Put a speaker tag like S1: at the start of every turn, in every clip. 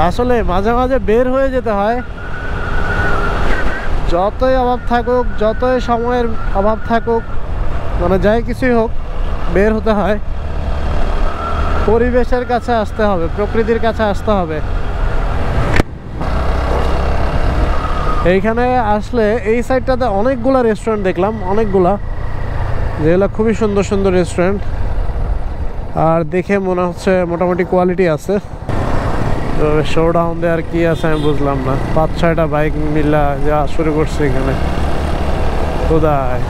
S1: আসলে মাঝে মাঝে বের হয়ে যেতে হয়, যতই অভাব থাকুক, যতই সময়ের অভাব থাকুক, মানে যাই কিছুই হোক, বের হতে হয়। পরিবেশের কাছে আসতে হবে, প্রকৃতির কাছে আসতে হবে। এইখানে আসলে এই সাইডটাতে অনেকগুলা রেস্টুরেন্ট দেখলাম, অনেকগুলা, যেগুলো খুবই সুন্দর সুন্দর রেস্টুরেন্ট, আর দেখে মনে হচ্ছে মোটামুটি কোয়ালিটি আছে। তো শোডাউন দেওয়ার কি আছে আমি বুঝলাম না, 5-6টা বাইক মিলা যা শুরু করছে এখানে। কোথায়?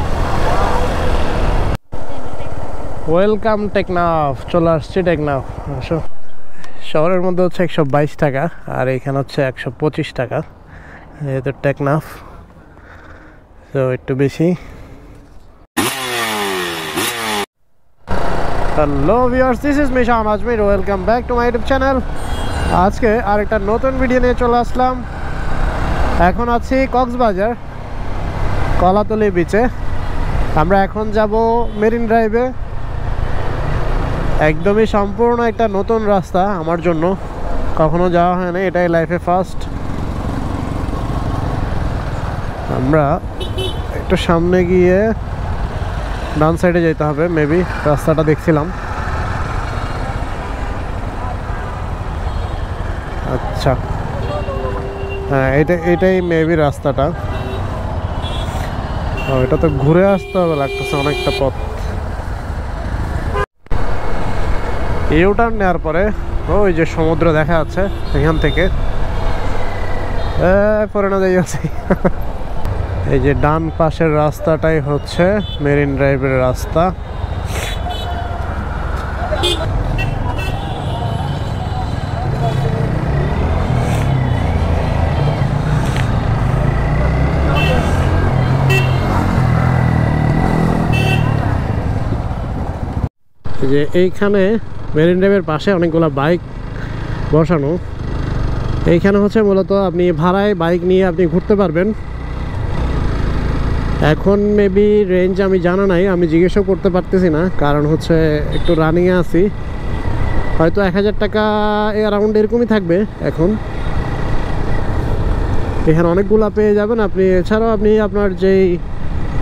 S1: ওয়েলকাম টেকনাফ, চলে আসছি টেকনাফ। আসো, শহরের মধ্যে হচ্ছে 122 টাকা, আর এখানে হচ্ছে 125 টাকা। যেহেতু টেকনাফ তো একটু বেশি। Hello viewers, this is Mishan Ajmir, welcome back to my YouTube channel. আজকে আরেকটা নতুন ভিডিও নিয়ে চলে আসলাম। এখন আছি কক্সবাজার কলাতলি বিচে। আমরা এখন যাব মেরিন ড্রাইভে। একদমই সম্পূর্ণ একটা নতুন রাস্তা আমার জন্য, কখনো যাওয়া হয় না, এটাই লাইফে ফার্স্ট। আমরা একটু সামনে গিয়ে ডান সাইডে যেতে হবে, মেবি রাস্তাটা দেখছিলাম। আচ্ছা, হ্যাঁ, এটাই মেবি রাস্তাটা। এটা তো ঘুরে আসতে হবে লাগতেছে অনেকটা পথ। ইউটার্ন নেওয়ার পরে ওই যে সমুদ্র দেখা যাচ্ছে এখান থেকে, পরে না যাই আছে। এই যে ডান পাশের রাস্তাটাই হচ্ছে মেরিন ড্রাইভের রাস্তা। যে এইখানে মেরিন ড্রাইভের পাশে অনেকগুলো বাইক বসানো। এইখানে হচ্ছে মূলত আপনি ভাড়ায় বাইক নিয়ে আপনি ঘুরতে পারবেন। এখন মেবি রেঞ্জ আমি জানা নাই, আমি জিজ্ঞেসও করতে পারতেছি না, কারণ হচ্ছে একটু রানিংয়ে আছি। হয়তো 1000 টাকা অ্যারাউন্ড এরকমই থাকবে এখন। এখানে অনেকগুলা পেয়ে যাবেন আপনি। এছাড়াও আপনি আপনার যেই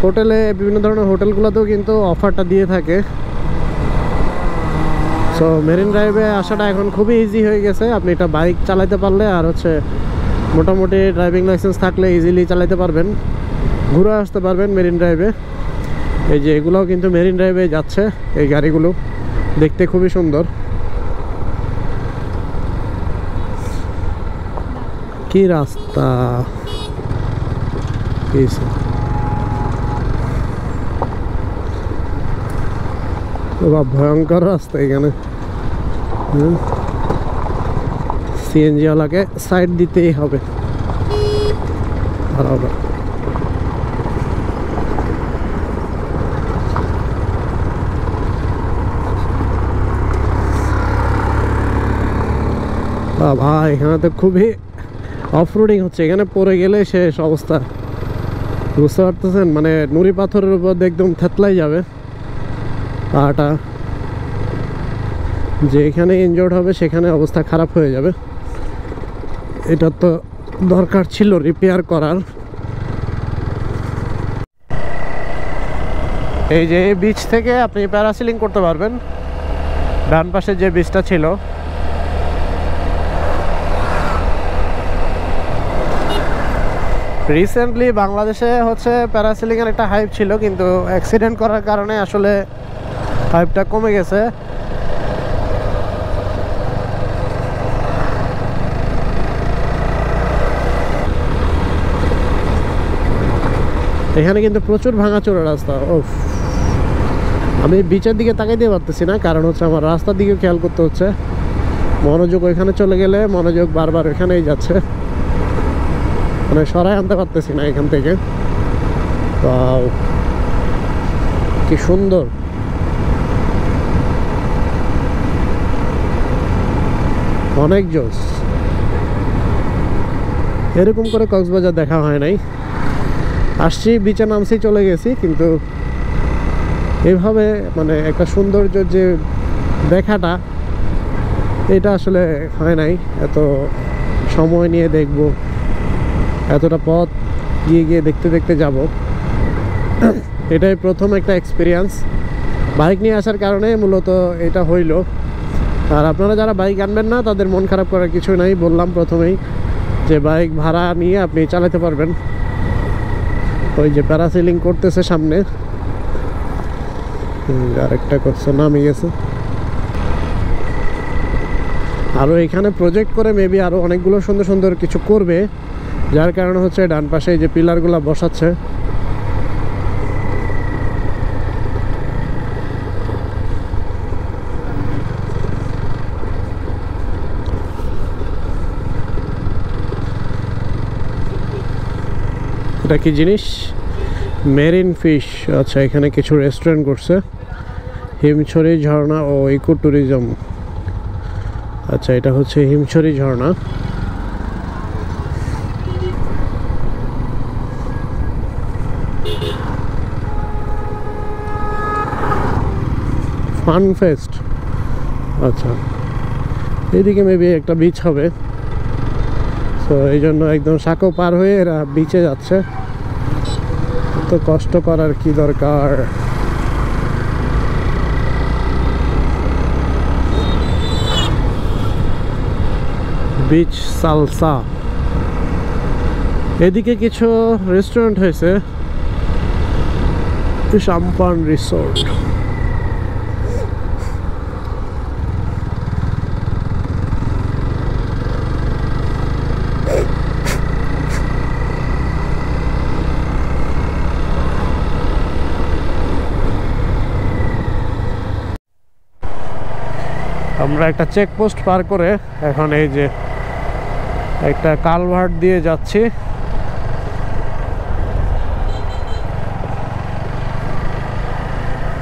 S1: হোটেলে, বিভিন্ন ধরনের হোটেলগুলোতেও কিন্তু অফারটা দিয়ে থাকে। সো মেরিন ড্রাইভে আসাটা এখন খুবই ইজি হয়ে গেছে। আপনি এটা বাইক চালাতে পারলে, আর হচ্ছে মোটামুটি ড্রাইভিং লাইসেন্স থাকলে ইজিলি চালাতে পারবেন, ঘুরে আসতে পারবেন মেরিন ড্রাইভে। এই যে এগুলোও কিন্তু মেরিন ড্রাইভে যাচ্ছে, এই গাড়িগুলো দেখতে খুবই সুন্দর। কি রাস্তা, ভয়ঙ্কর রাস্তা এখানে। সিএনজি ওয়ালাকে সাইড দিতেই হবে। বরাবর ভাই, এখানে তো খুবই অফরোডিং হচ্ছে। এখানে পড়ে গেলে শেষ অবস্থা, বুঝতে পারতেছেন? মানে নুড়ি পাথরের উপর একদম থেতলাই যাবে পাটা। যেখানে ইনজোর্ড হবে সেখানে অবস্থা খারাপ হয়ে যাবে। এটা তো দরকার ছিল রিপেয়ার করার। এই যে এই বিচ থেকে আপনি প্যারাসিলিং করতে পারবেন। ডান পাশে যে বিচটা ছিল, রিসেন্টলি বাংলাদেশে হচ্ছে প্যারাসিলিংয়ের একটা হাইপ ছিল, কিন্তু অ্যাক্সিডেন্ট করার কারণে আসলে হাইপটা কমে গেছে। এখানে কিন্তু প্রচুর ভাঙাচোরা রাস্তা। ওফ, আমি বিচের দিকে তাকাইতে পারতেছি না, কারণ হচ্ছে আমার রাস্তার দিকে খেয়াল করতে হচ্ছে। মনোযোগ ওইখানে চলে গেলে মনোযোগ বারবার ওইখানেই যাচ্ছে, মানে সরাই আনতে পারতেছি না এখান থেকে। কি সুন্দর! অনেক জোস। এরকম করে কক্সবাজার দেখা হয় নাই। আসছি, বিচে নামছি, চলে গেছি, কিন্তু এইভাবে মানে একটা সৌন্দর্য যে দেখাটা, এটা আসলে হয় নাই। এত সময় নিয়ে দেখব, এতটা পথ গিয়ে গিয়ে দেখতে দেখতে যাব। এটাই প্রথম একটা এক্সপিরিয়েন্স বাইক নিয়ে আসার কারণে, মূলত এটা হইল। আর আপনারা যারা বাইক আনবেন না তাদের মন খারাপ করার কিছু নাই, বললাম প্রথমেই যে বাইক ভাড়া নিয়ে আপনি চালাতে পারবেন। ওই যে প্যারাসেলিং করতেছে সামনে, আরেকটা করছে, নামে গেছে। আরও এখানে প্রজেক্ট করে মেবি আরও অনেকগুলো সুন্দর সুন্দর কিছু করবে, যার কারণে হচ্ছে ডান পাশে যে পিলারগুলো বসাচ্ছে। এটা কি জিনিস? Marine fish. আচ্ছা, এখানে কিছু রেস্টুরেন্ট করছে, হিমছড়ি ঝর্ণা ও ইকো ট্যুরিজম। আচ্ছা, এটা হচ্ছে হিমছড়ি ঝর্ণা। Fun fest. আচ্ছা, এইদিকে মেবি একটা বিচ হবে, তো এই জন্য একদম সাঁকো পার হয়ে এরা বিচে যাচ্ছে। তো কষ্ট করার কি দরকার? Beach salsa. এদিকে কিছু রেস্টুরেন্ট হয়েছে, সাম্পান রিসোর্ট। আমরা একটা চেকপোস্ট পার করে এখন এই যে একটা কালভার্ট দিয়ে যাচ্ছি।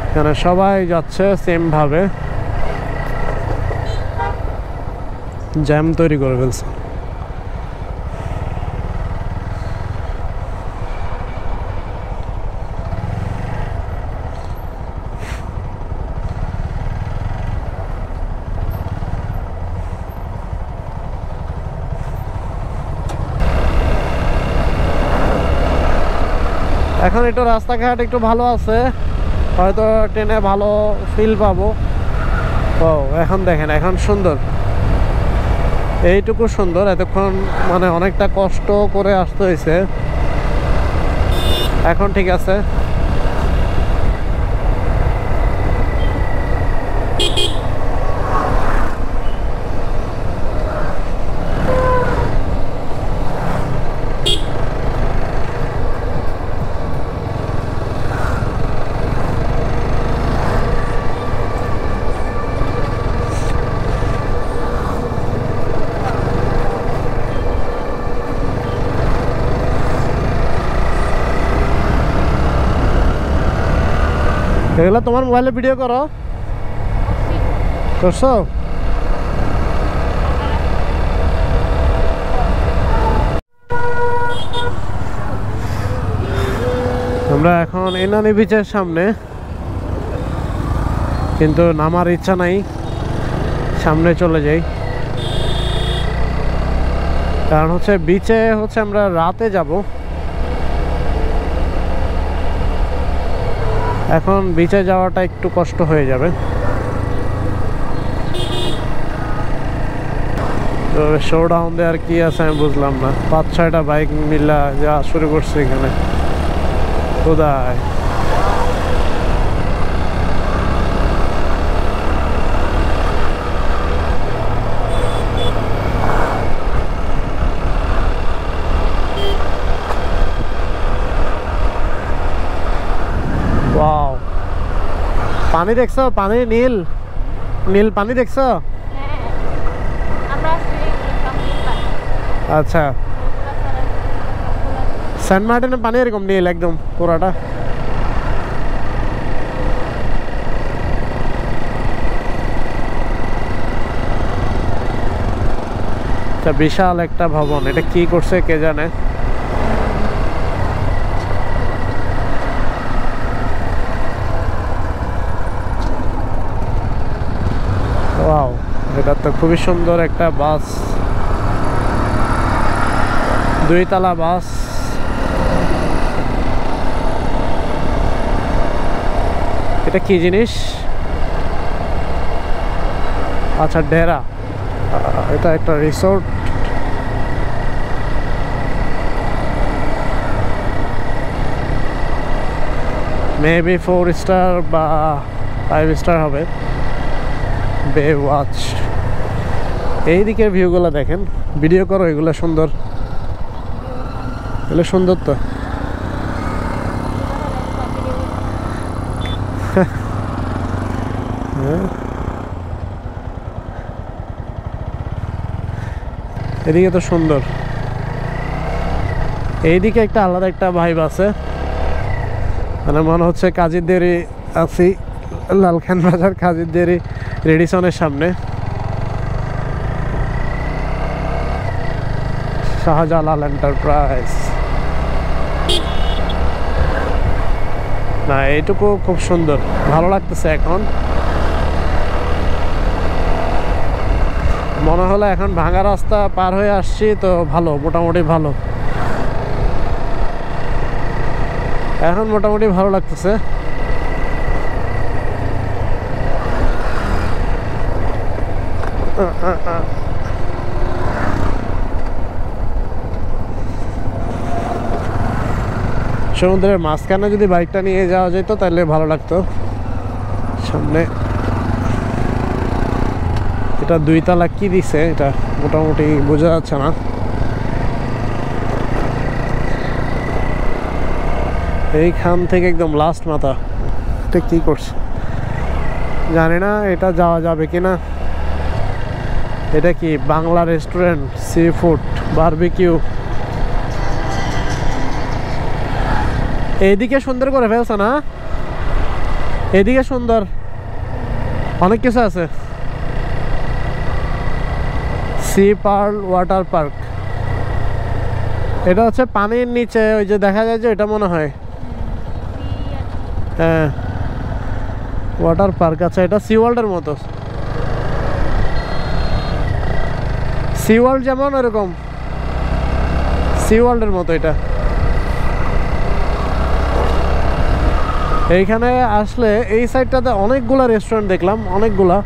S1: এখানে সবাই যাচ্ছে সেম ভাবে, জ্যাম তৈরি করে ফেলছে। এখন একটু রাস্তাঘাট একটু ভালো আছে, হয়তো ট্রেনে ভালো ফিল পাবো। ও এখন দেখেন, এখন সুন্দর, এইটুকু সুন্দর। এতক্ষণ মানে অনেকটা কষ্ট করে আসতে হয়েছে, এখন ঠিক আছে। এগুলো তোমার মোবাইলে ভিডিও করো? করছো? আমরা এখন এনানি বিচের সামনে, কিন্তু নামার ইচ্ছা নাই, সামনে চলে যাই। কারণ হচ্ছে বিচে হচ্ছে আমরা রাতে যাব, এখন বিচে যাওয়াটা একটু কষ্ট হয়ে যাবে। তো শোডাউন দেওয়ার কি আছে আমি বুঝলাম না, 5-6টা বাইক মিলা যা শুরু করছে এখানে কোথায়। পানি দেখছো? পানি নীল নীল পানি দেখছো? আচ্ছা, সেন্ট মার্টিনের পানি এরকম নীল একদম পুরাটা। বিশাল একটা ভবন, এটা কি করছে কে জানে। ওয়াও, এটা তো খুবই সুন্দর একটা বাস। দুইতলা বাস। এটা কি জিনিস? আচ্ছা, ডেরা। এটা একটা রিসোর্ট। মেবি 4 স্টার বা 5 স্টার হবে। বে ওয়াচ। এই দিকের ভিউগুলো দেখেন, ভিডিও করো, এগুলো সুন্দর, এগুলো সুন্দর তো। এদিকে তো সুন্দর। এইদিকে একটা আলাদা একটা ভাইব আছে, মানে মনে হচ্ছে কাজীরদেরই আছি, লালখান বাজার কাজীরদেরই রেডিসনের সামনে। শাহজালাল এন্টারপ্রাইজ। না, এইটুকু খুব সুন্দর, ভালো লাগতেছে। এখন মনে হলো এখন ভাঙা রাস্তা পার হয়ে আসছি, তো ভালো, মোটামুটি ভালো, এখন মোটামুটি ভালো লাগতেছে। সমুদ্রের মাঝখানে যদি বাইকটা নিয়ে যাওয়া যেত তাহলে ভালো লাগতো। সামনে এটা দুইতলা, কি দিছে এটা মোটামুটি বোঝা যাচ্ছে না। এইখান থেকে একদম লাস্ট মাথা। এটা কি করছে জানি না, এটা যাওয়া যাবে কিনা। এটা কি Bangla restaurant, sea food, barbecue. এইদিকে সুন্দর করে ফেলছে না, এইদিকে সুন্দর, অনেক কিছু আছে। Sea Pearl Water Park. এটা হচ্ছে পানির নিচে, ওই যে দেখা যায় যে, এটা মনে হয় হ্যাঁ ওয়াটার পার্ক। আচ্ছা, এটা সি ওয়ার্ল্ডের মতো, সি ওয়ার্ল্ড যেমন এরকম সি ওয়ার্ল্ডের মতো এটা। এইখানে আসলে এই সাইডটাতে অনেকগুলা রেস্টুরেন্ট দেখলাম, অনেকগুলা,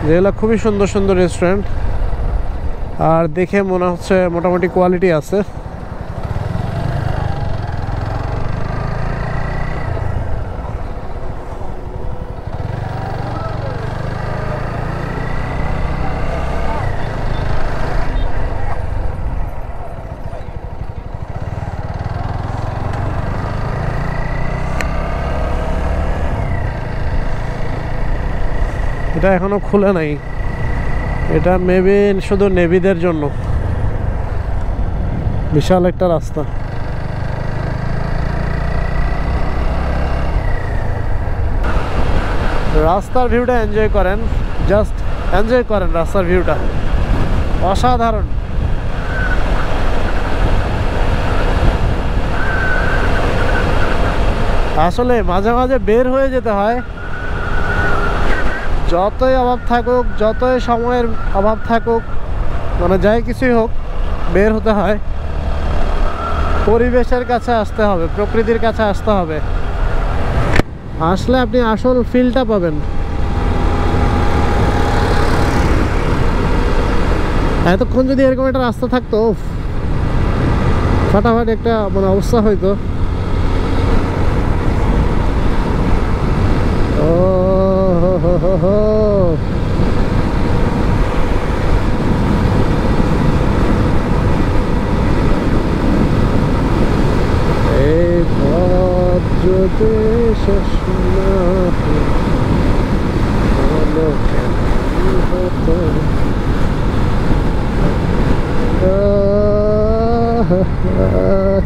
S1: যেগুলো খুবই সুন্দর সুন্দর রেস্টুরেন্ট, আর দেখে মনে হচ্ছে মোটামুটি কোয়ালিটি আছে। এটা এখনো খুলে নাই, এটা মেবি শুধু নেভিদের জন্য। বিশাল একটা রাস্তা। রাস্তার ভিউটা এনজয় করেন, জাস্ট এনজয় করেন রাস্তার ভিউটা, অসাধারণ। আসলে মাঝে মাঝে বের হয়ে যেতে হয়, যতই অভাব থাকুক, যতই সময়ের অভাব থাকুক, মানে যাই কিছুই হোক, বের হতে হয়। পরিবেশের কাছে আসতে হবে, প্রকৃতির কাছে আসতে হবে, আসলে আপনি আসল ফিলটা পাবেন। এতক্ষণ যদি এরকম একটা রাস্তা থাকতো, ফাটাফাটি একটা মানে অবস্থা হইতো। ও হো হো হো, এই পথ যদি শেষ না হলো কেমন হতো।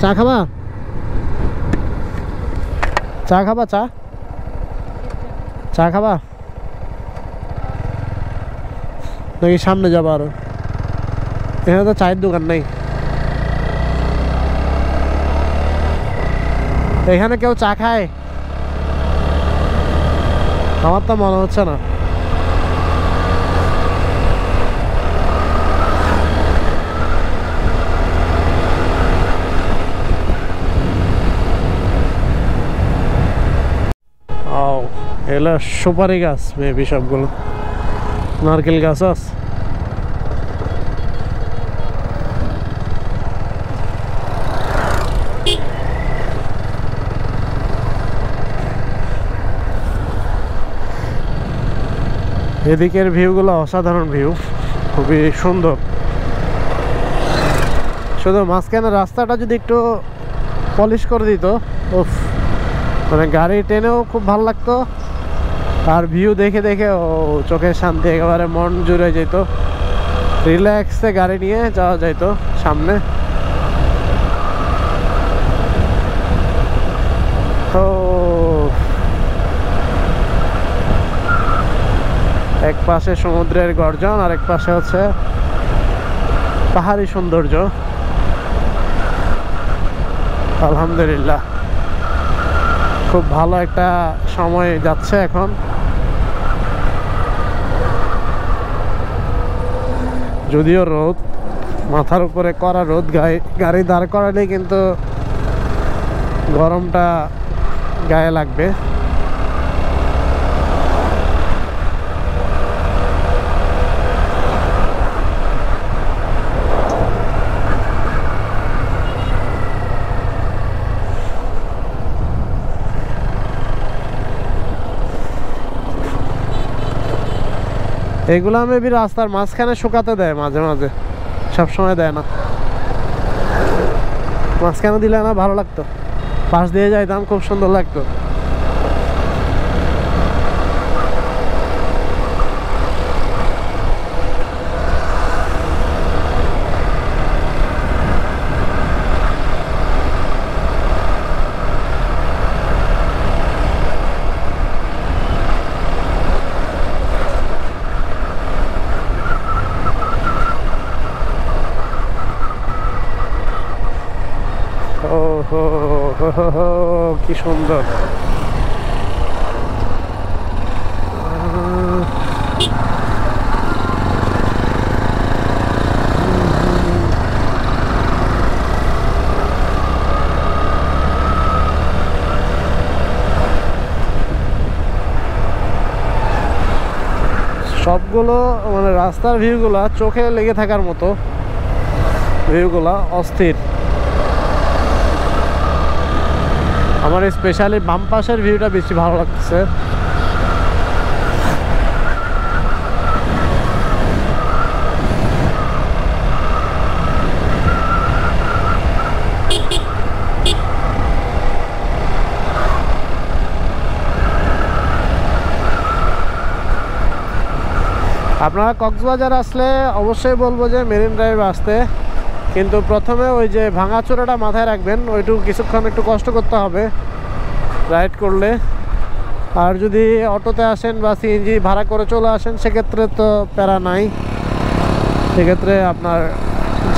S1: চা খাবা? চা খাবা? চা চা খাবা নাকি সামনে যাবো আরো? এখানে তো চায়ের দোকান নেই। এখানে কেউ চা খায়? আমার তো মনে হচ্ছে না। এগুলো সুপারি গাছ মেবি, সবগুলো নারকেল গাছ আছে। এদিকের ভিউগুলো অসাধারণ ভিউ, খুবই সুন্দর। শুধু মাঝখানে রাস্তাটা যদি একটু পলিশ করে দিত, উফ, মানে গাড়ি টেনেও খুব ভালো লাগতো, আর ভিউ দেখে দেখে ও চোখের শান্তি, একেবারে মন জুড়ে যেত, রিল্যাক্সে গাড়ি নিয়ে যাওয়া যেত সামনে। তো এক পাশে সমুদ্রের গর্জন, আর এক পাশে হচ্ছে পাহাড়ি সৌন্দর্য। আলহামদুলিল্লাহ খুব ভালো একটা সময় যাচ্ছে এখন। যদিও রোদ, মাথার উপরে কড়া রোদ, গাড়ি দাঁড় করালেই কিন্তু গরমটা গায়ে লাগবে। এগুলা মেবি রাস্তার মাঝখানে শুকাতে দেয় মাঝে মাঝে, সব সময় দেয় না। মাঝখানে দিলে না ভালো লাগতো, পাশ দিয়ে যাইতাম, খুব সুন্দর লাগতো। কি সুন্দর। সবগুলো মানে রাস্তার ভিউগুলা চোখে লেগে থাকার মতো, ভিউগুলা অস্থির। আমার স্পেশালি বাম পাশের ভিউটা বেশি ভালো লাগছে। আপনারা কক্সবাজার আসলে অবশ্যই বলবো যে মেরিন ড্রাইভ আসতে, কিন্তু প্রথমে ওই যে ভাঙাচোরাটা মাথায় রাখবেন, ওইটুকু কিছুক্ষণ একটু কষ্ট করতে হবে রাইড করলে। আর যদি অটোতে আসেন বা সিএনজি ভাড়া করে চলে আসেন, সেক্ষেত্রে তো প্যারা নাই, সেক্ষেত্রে আপনার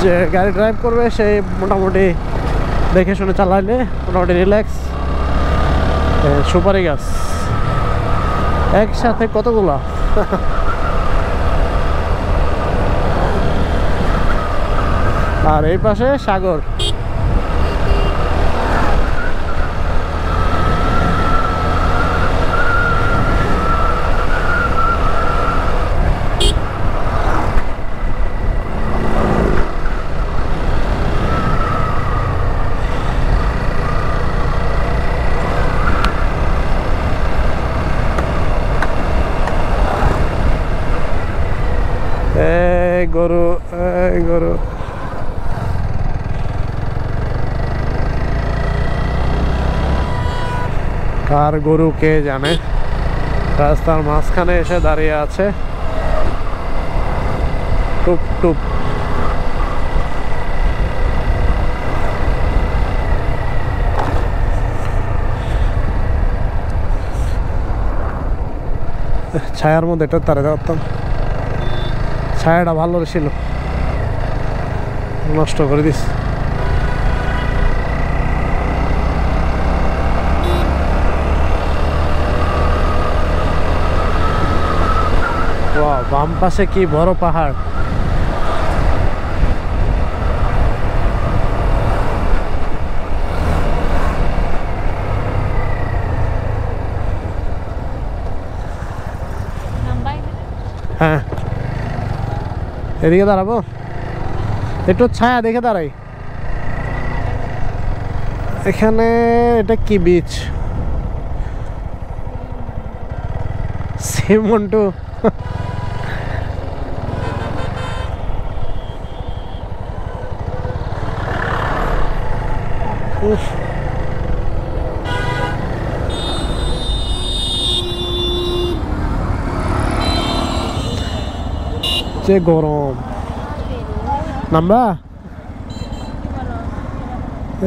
S1: যে গাড়ি ড্রাইভ করবে সেই মোটামুটি দেখে শুনে চালাইলে মোটামুটি রিল্যাক্স। সুপারি গাছ একসাথে কতগুলা! আর এই পাশে সাগর। গরু, গরু কার গরু কে জানে, রাস্তার মাঝখানে এসে দাঁড়িয়ে আছে টুপ টুপ। ছায়ার মধ্যে এটা তারে পারতাম, ছায়াটা ভালো ছিল, নষ্ট করে দিস। বাম পাশে কি বড় পাহাড়! হ্যাঁ, এদিকে দাঁড়াবো, একটু ছায়া দেখে দাঁড়াই। এখানে এটা কি বিচ? সিমন্টু যে গরম। নামবা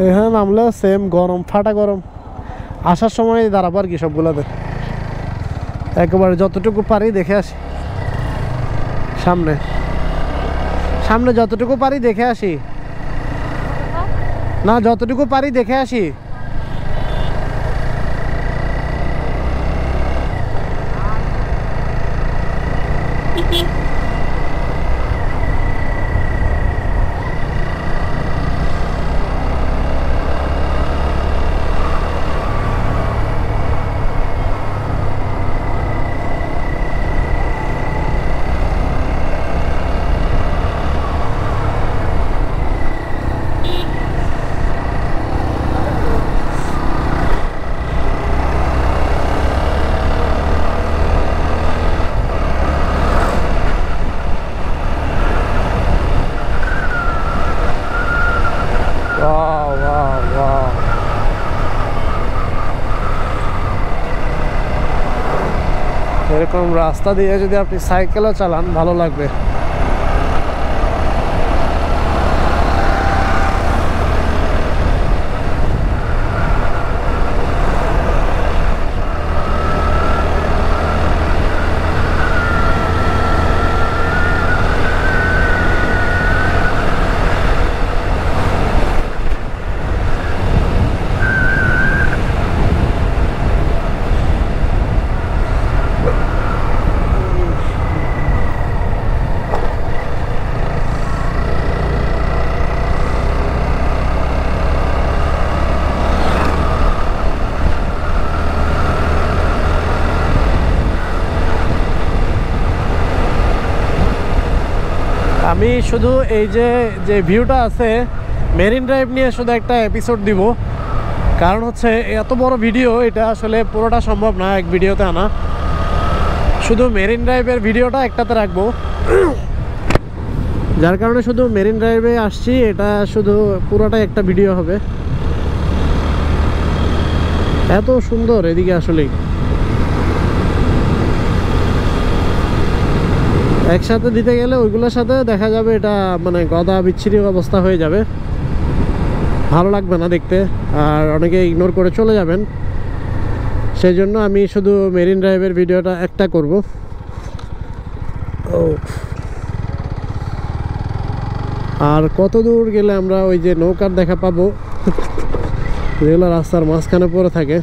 S1: এখানে নামলে সেম গরম, ফাটা গরম। আসার সময় দাঁড়াবো আর কি সবগুলোতে, একেবারে যতটুকু পারি দেখে আসি। সামনে সামনে যতটুকু পারি দেখে আসি, না যতটুকু পারি দেখে আসি। এরকম রাস্তা দিয়ে যদি আপনি সাইকেলও চালান ভালো লাগবে। আমি শুধু এই যে ভিউটা আছে মেরিন ড্রাইভ নিয়ে শুধু একটা এপিসোড দিব, কারণ হচ্ছে এত বড় ভিডিও এটা আসলে পুরোটা সম্ভব না এক ভিডিওতে আনা। শুধু মেরিন ড্রাইভের ভিডিওটা একটাতে রাখবো, যার কারণে শুধু মেরিন ড্রাইভে আসছি। এটা শুধু পুরোটাই একটা ভিডিও হবে। এত সুন্দর এদিকে আসলেই, একসাথে দিতে গেলে ওইগুলোর সাথে দেখা যাবে এটা মানে গদা বিচ্ছিরি অবস্থা হয়ে যাবে, ভালো লাগবে না দেখতে, আর অনেকে ইগনোর করে চলে যাবেন। সেই জন্য আমি শুধু মেরিন ড্রাইভের ভিডিওটা একটা করব। আর কত দূর গেলে আমরা ওই যে নৌকার দেখা পাবো যেগুলো রাস্তার মাঝখানে পড়ে থাকে।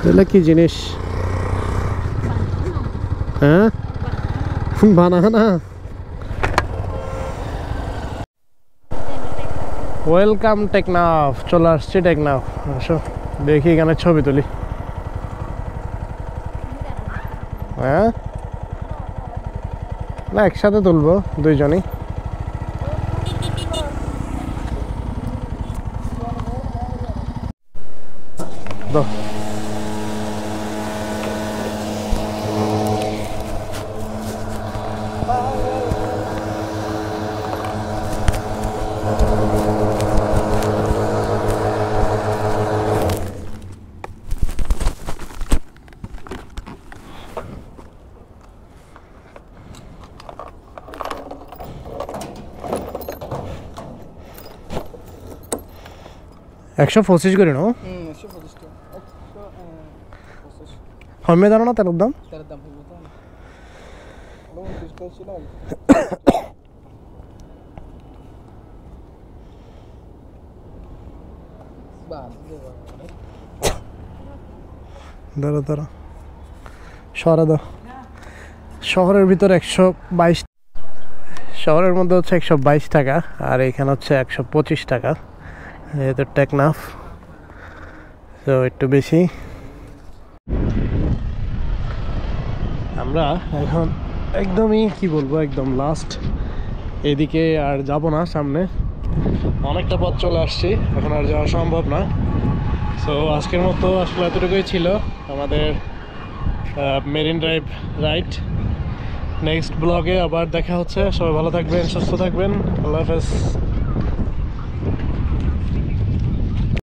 S1: এগুলো কি জিনিস? হ্যাঁ, বানানা। ওয়েলকাম টেকনাফ, চলে আসছি টেকনাফ। আসো দেখি এখানে ছবি তুলি। হ্যাঁ, না একসাথে তুলবো দুইজনই। তো একশো 25 করে নাও। কমে দাঁড়ো না তেলের দাম। দাঁড়া দাঁড়া, সরা দাও শহরের ভিতরে 122, শহরের মধ্যে হচ্ছে 122 টাকা, আর এখানে হচ্ছে 125 টাকা, যেহেতু টেকনাফ তো একটু বেশি। আমরা এখন একদমই কি বলবো, একদম লাস্ট, এদিকে আর যাব না, সামনে অনেকটা পথ চলে আসছি, এখন আর যাওয়া সম্ভব না। সো আজকের মতো আসলে এতটুকুই ছিল আমাদের মেরিন ড্রাইভ রাইড। নেক্সট ব্লগে আবার দেখা হচ্ছে, সবাই ভালো থাকবেন, সুস্থ থাকবেন, আল্লাহ হাফেজ।